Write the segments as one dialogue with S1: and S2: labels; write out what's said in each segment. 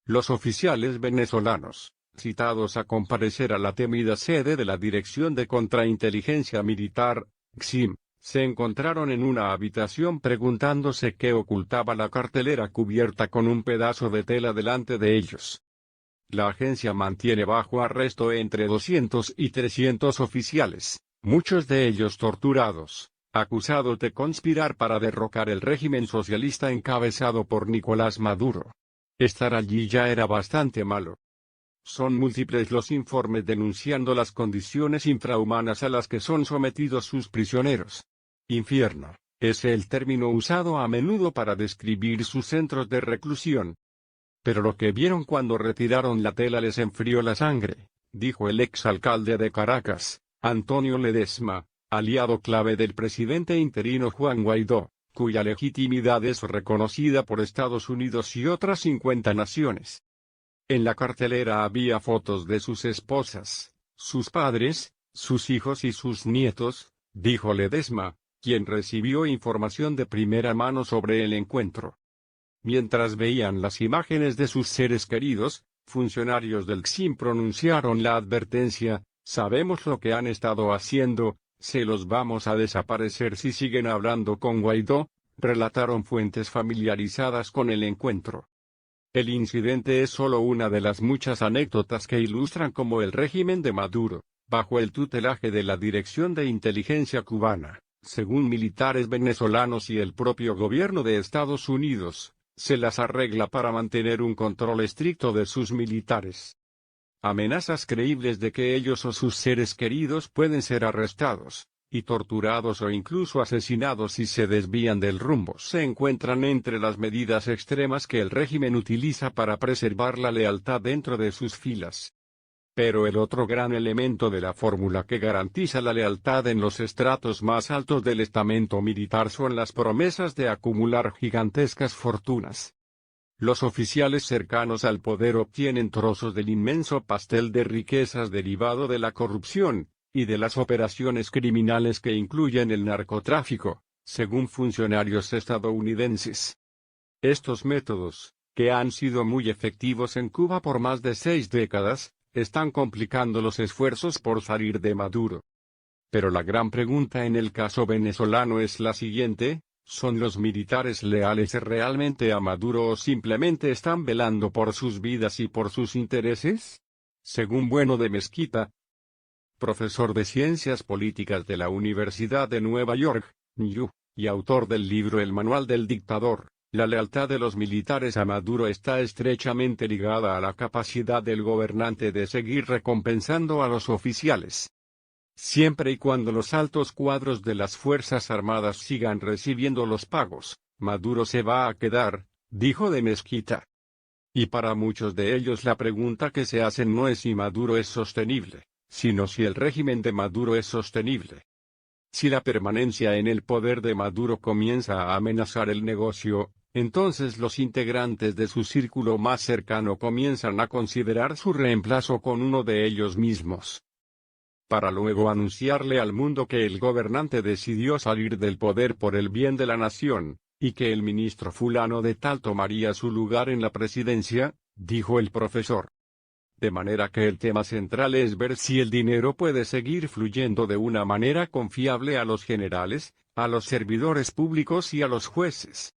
S1: Los oficiales venezolanos, citados a comparecer a la temida sede de la Dirección de Contrainteligencia Militar, DICM, se encontraron en una habitación preguntándose qué ocultaba la cartelera cubierta con un pedazo de tela delante de ellos. La agencia mantiene bajo arresto entre 200 y 300 oficiales, muchos de ellos torturados, acusados de conspirar para derrocar el régimen socialista encabezado por Nicolás Maduro. Estar allí ya era bastante malo. Son múltiples los informes denunciando las condiciones infrahumanas a las que son sometidos sus prisioneros. Infierno, es el término usado a menudo para describir sus centros de reclusión. Pero lo que vieron cuando retiraron la tela les enfrió la sangre, dijo el exalcalde de Caracas, Antonio Ledesma, aliado clave del presidente interino Juan Guaidó, cuya legitimidad es reconocida por Estados Unidos y otras 50 naciones. En la cartelera había fotos de sus esposas, sus padres, sus hijos y sus nietos, dijo Ledesma, quien recibió información de primera mano sobre el encuentro. Mientras veían las imágenes de sus seres queridos, funcionarios del DICM pronunciaron la advertencia: sabemos lo que han estado haciendo, se los vamos a desaparecer si siguen hablando con Guaidó, relataron fuentes familiarizadas con el encuentro. El incidente es solo una de las muchas anécdotas que ilustran cómo el régimen de Maduro, bajo el tutelaje de la Dirección de Inteligencia cubana, según militares venezolanos y el propio gobierno de Estados Unidos, se las arregla para mantener un control estricto de sus militares. Amenazas creíbles de que ellos o sus seres queridos pueden ser arrestados, y torturados o incluso asesinados si se desvían del rumbo se encuentran entre las medidas extremas que el régimen utiliza para preservar la lealtad dentro de sus filas. Pero el otro gran elemento de la fórmula que garantiza la lealtad en los estratos más altos del estamento militar son las promesas de acumular gigantescas fortunas. Los oficiales cercanos al poder obtienen trozos del inmenso pastel de riquezas derivado de la corrupción y de las operaciones criminales que incluyen el narcotráfico, según funcionarios estadounidenses. Estos métodos, que han sido muy efectivos en Cuba por más de 6 décadas, están complicando los esfuerzos por salir de Maduro. Pero la gran pregunta en el caso venezolano es la siguiente: ¿son los militares leales realmente a Maduro o simplemente están velando por sus vidas y por sus intereses? Según Bueno de Mezquita, profesor de Ciencias Políticas de la Universidad de Nueva York, NYU, y autor del libro El Manual del Dictador, la lealtad de los militares a Maduro está estrechamente ligada a la capacidad del gobernante de seguir recompensando a los oficiales. Siempre y cuando los altos cuadros de las Fuerzas Armadas sigan recibiendo los pagos, Maduro se va a quedar, dijo de Mezquita. Y para muchos de ellos la pregunta que se hacen no es si Maduro es sostenible, sino si el régimen de Maduro es sostenible. Si la permanencia en el poder de Maduro comienza a amenazar el negocio, entonces los integrantes de su círculo más cercano comienzan a considerar su reemplazo con uno de ellos mismos. Para luego anunciarle al mundo que el gobernante decidió salir del poder por el bien de la nación, y que el ministro fulano de tal tomaría su lugar en la presidencia, dijo el profesor. De manera que el tema central es ver si el dinero puede seguir fluyendo de una manera confiable a los generales, a los servidores públicos y a los jueces.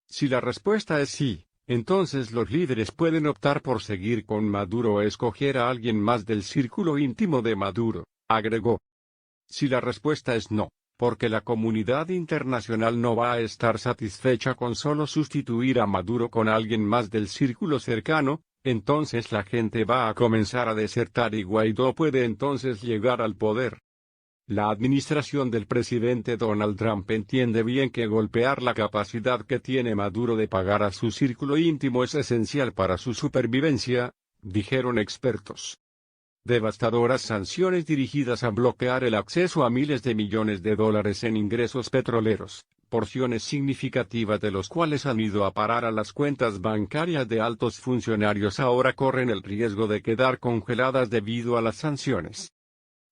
S1: Si la respuesta es sí, entonces los líderes pueden optar por seguir con Maduro o escoger a alguien más del círculo íntimo de Maduro, agregó. Si la respuesta es no, porque la comunidad internacional no va a estar satisfecha con solo sustituir a Maduro con alguien más del círculo cercano, entonces la gente va a comenzar a desertar y Guaidó puede entonces llegar al poder. La administración del presidente Donald Trump entiende bien que golpear la capacidad que tiene Maduro de pagar a su círculo íntimo es esencial para su supervivencia, dijeron expertos. Devastadoras sanciones dirigidas a bloquear el acceso a miles de millones de dólares en ingresos petroleros, porciones significativas de los cuales han ido a parar a las cuentas bancarias de altos funcionarios, ahora corren el riesgo de quedar congeladas debido a las sanciones.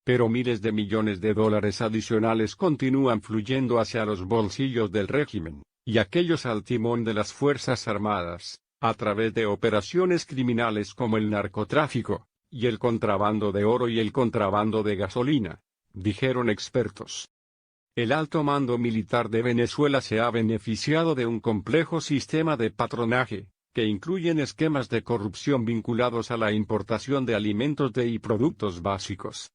S1: Pero miles de millones de dólares adicionales continúan fluyendo hacia los bolsillos del régimen, y aquellos al timón de las Fuerzas Armadas, a través de operaciones criminales como el narcotráfico, y el contrabando de oro y el contrabando de gasolina, dijeron expertos. El alto mando militar de Venezuela se ha beneficiado de un complejo sistema de patronaje, que incluyen esquemas de corrupción vinculados a la importación de alimentos y productos básicos.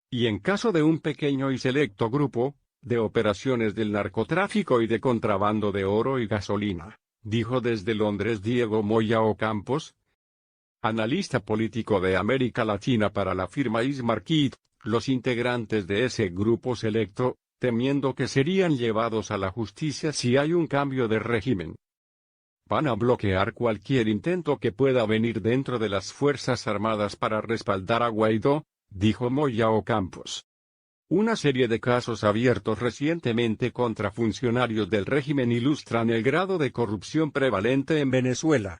S1: Y en caso de un pequeño y selecto grupo, de operaciones del narcotráfico y de contrabando de oro y gasolina, dijo desde Londres Diego Moya Ocampos, analista político de América Latina para la firma Ismarkit. Los integrantes de ese grupo selecto, temiendo que serían llevados a la justicia si hay un cambio de régimen, van a bloquear cualquier intento que pueda venir dentro de las Fuerzas Armadas para respaldar a Guaidó, dijo Moya Ocampos. Una serie de casos abiertos recientemente contra funcionarios del régimen ilustran el grado de corrupción prevalente en Venezuela.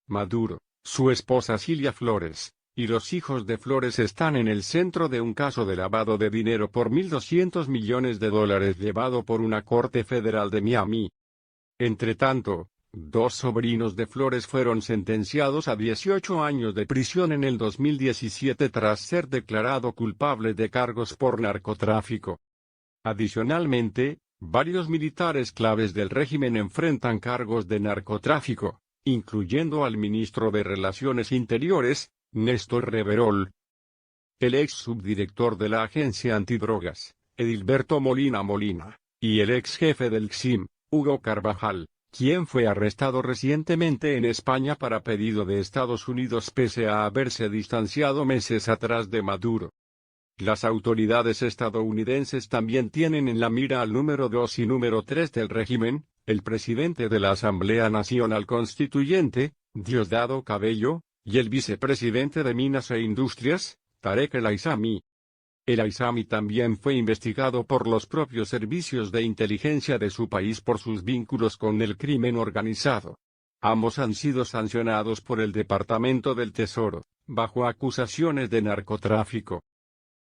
S1: Maduro, su esposa Cilia Flores, y los hijos de Flores están en el centro de un caso de lavado de dinero por $1.200 millones llevado por una corte federal de Miami. Entretanto, 2 sobrinos de Flores fueron sentenciados a 18 años de prisión en el 2017 tras ser declarado culpable de cargos por narcotráfico. Adicionalmente, varios militares claves del régimen enfrentan cargos de narcotráfico, incluyendo al ministro de Relaciones Interiores, Néstor Reverol, el ex subdirector de la Agencia Antidrogas, Edilberto Molina, y el ex jefe del CSIM, Hugo Carvajal, quien fue arrestado recientemente en España para pedido de Estados Unidos pese a haberse distanciado meses atrás de Maduro. Las autoridades estadounidenses también tienen en la mira al número 2 y número 3 del régimen, el presidente de la Asamblea Nacional Constituyente, Diosdado Cabello, y el vicepresidente de Minas e Industrias, Tarek El Aissami. El Aissami también fue investigado por los propios servicios de inteligencia de su país por sus vínculos con el crimen organizado. Ambos han sido sancionados por el Departamento del Tesoro, bajo acusaciones de narcotráfico.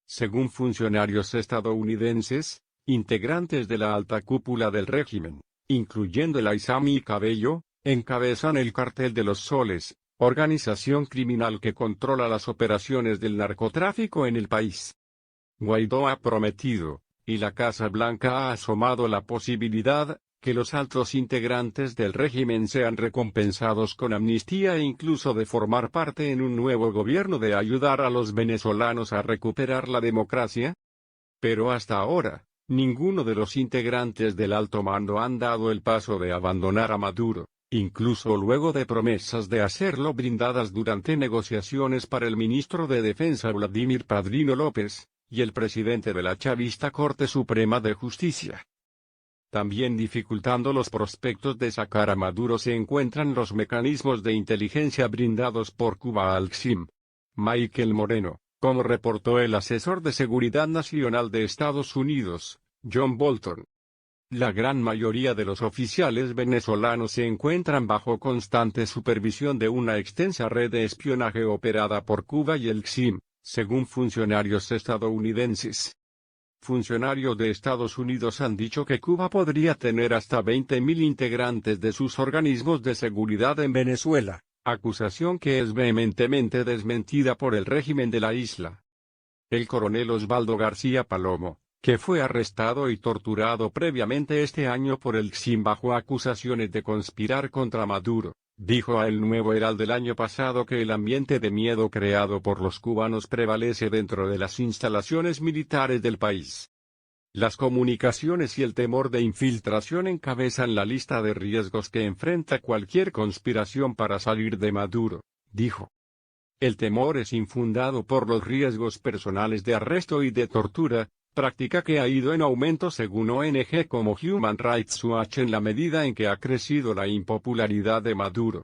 S1: Según funcionarios estadounidenses, integrantes de la alta cúpula del régimen, incluyendo el Aissami y Cabello, encabezan el Cartel de los Soles, organización criminal que controla las operaciones del narcotráfico en el país. Guaidó ha prometido, y la Casa Blanca ha asomado la posibilidad, que los altos integrantes del régimen sean recompensados con amnistía e incluso de formar parte en un nuevo gobierno de ayudar a los venezolanos a recuperar la democracia. Pero hasta ahora, ninguno de los integrantes del alto mando han dado el paso de abandonar a Maduro, incluso luego de promesas de hacerlo brindadas durante negociaciones para el ministro de Defensa Vladimir Padrino López, y el presidente de la chavista Corte Suprema de Justicia. También dificultando los prospectos de sacar a Maduro se encuentran los mecanismos de inteligencia brindados por Cuba al CSIM. Michael Moreno, como reportó el asesor de Seguridad Nacional de Estados Unidos, John Bolton. La gran mayoría de los oficiales venezolanos se encuentran bajo constante supervisión de una extensa red de espionaje operada por Cuba y el CSIM, según funcionarios estadounidenses. Funcionarios de Estados Unidos han dicho que Cuba podría tener hasta 20.000 integrantes de sus organismos de seguridad en Venezuela, acusación que es vehementemente desmentida por el régimen de la isla. El coronel Osvaldo García Palomo, que fue arrestado y torturado previamente este año por el CSIM bajo acusaciones de conspirar contra Maduro, dijo a El Nuevo Herald el año pasado que el ambiente de miedo creado por los cubanos prevalece dentro de las instalaciones militares del país. Las comunicaciones y el temor de infiltración encabezan la lista de riesgos que enfrenta cualquier conspiración para salir de Maduro, dijo. El temor es infundado por los riesgos personales de arresto y de tortura, práctica que ha ido en aumento según ONG como Human Rights Watch en la medida en que ha crecido la impopularidad de Maduro.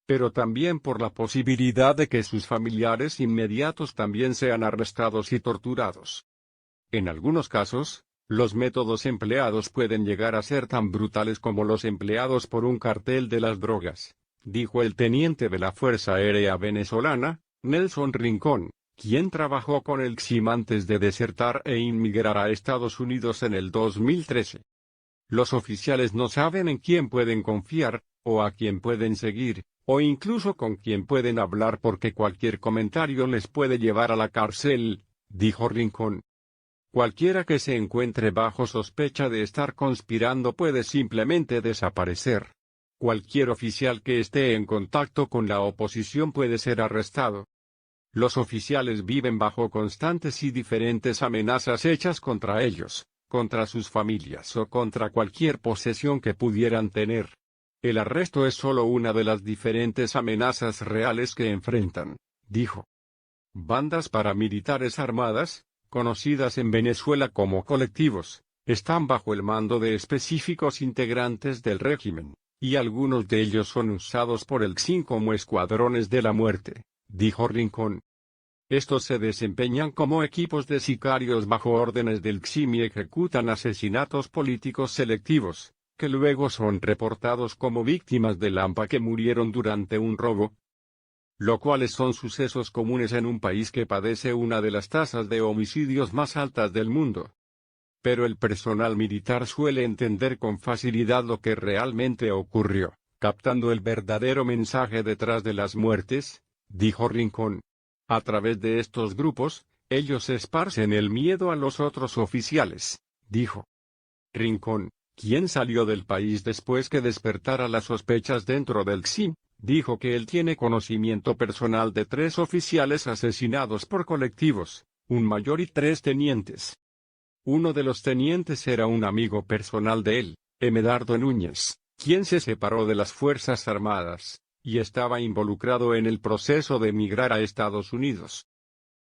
S1: Pero también por la posibilidad de que sus familiares inmediatos también sean arrestados y torturados. En algunos casos, los métodos empleados pueden llegar a ser tan brutales como los empleados por un cartel de las drogas, dijo el teniente de la Fuerza Aérea Venezolana, Nelson Rincón, quien trabajó con el CSIM antes de desertar e inmigrar a Estados Unidos en el 2013. Los oficiales no saben en quién pueden confiar, o a quien pueden seguir, o incluso con quien pueden hablar porque cualquier comentario les puede llevar a la cárcel, dijo Rincón. Cualquiera que se encuentre bajo sospecha de estar conspirando puede simplemente desaparecer. Cualquier oficial que esté en contacto con la oposición puede ser arrestado. Los oficiales viven bajo constantes y diferentes amenazas hechas contra ellos, contra sus familias o contra cualquier posesión que pudieran tener. El arresto es solo una de las diferentes amenazas reales que enfrentan, dijo. Bandas paramilitares armadas, conocidas en Venezuela como colectivos, están bajo el mando de específicos integrantes del régimen, y algunos de ellos son usados por el XIM como escuadrones de la muerte, dijo Rincón. Estos se desempeñan como equipos de sicarios bajo órdenes del XIM y ejecutan asesinatos políticos selectivos, que luego son reportados como víctimas del AMPA que murieron durante un robo, lo cuales son sucesos comunes en un país que padece una de las tasas de homicidios más altas del mundo. Pero el personal militar suele entender con facilidad lo que realmente ocurrió, captando el verdadero mensaje detrás de las muertes, dijo Rincón. A través de estos grupos, ellos esparcen el miedo a los otros oficiales, dijo Rincón, quien salió del país después que despertara las sospechas dentro del XIM. Dijo que él tiene conocimiento personal de 3 oficiales asesinados por colectivos, un mayor y 3 tenientes. Uno de los tenientes era un amigo personal de él, Emedardo Núñez, quien se separó de las Fuerzas Armadas, y estaba involucrado en el proceso de emigrar a Estados Unidos.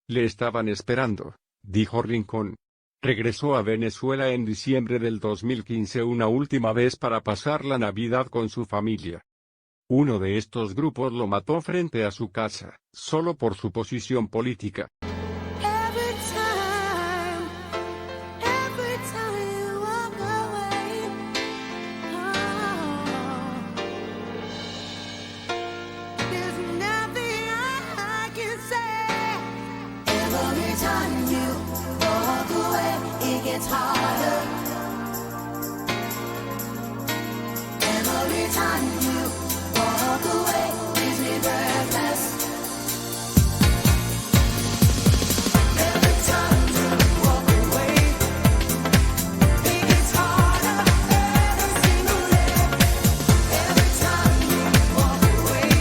S1: Le estaban esperando, dijo Rincón. Regresó a Venezuela en diciembre del 2015 una última vez para pasar la Navidad con su familia. Uno de estos grupos lo mató frente a su casa, solo por su posición política.
S2: Every time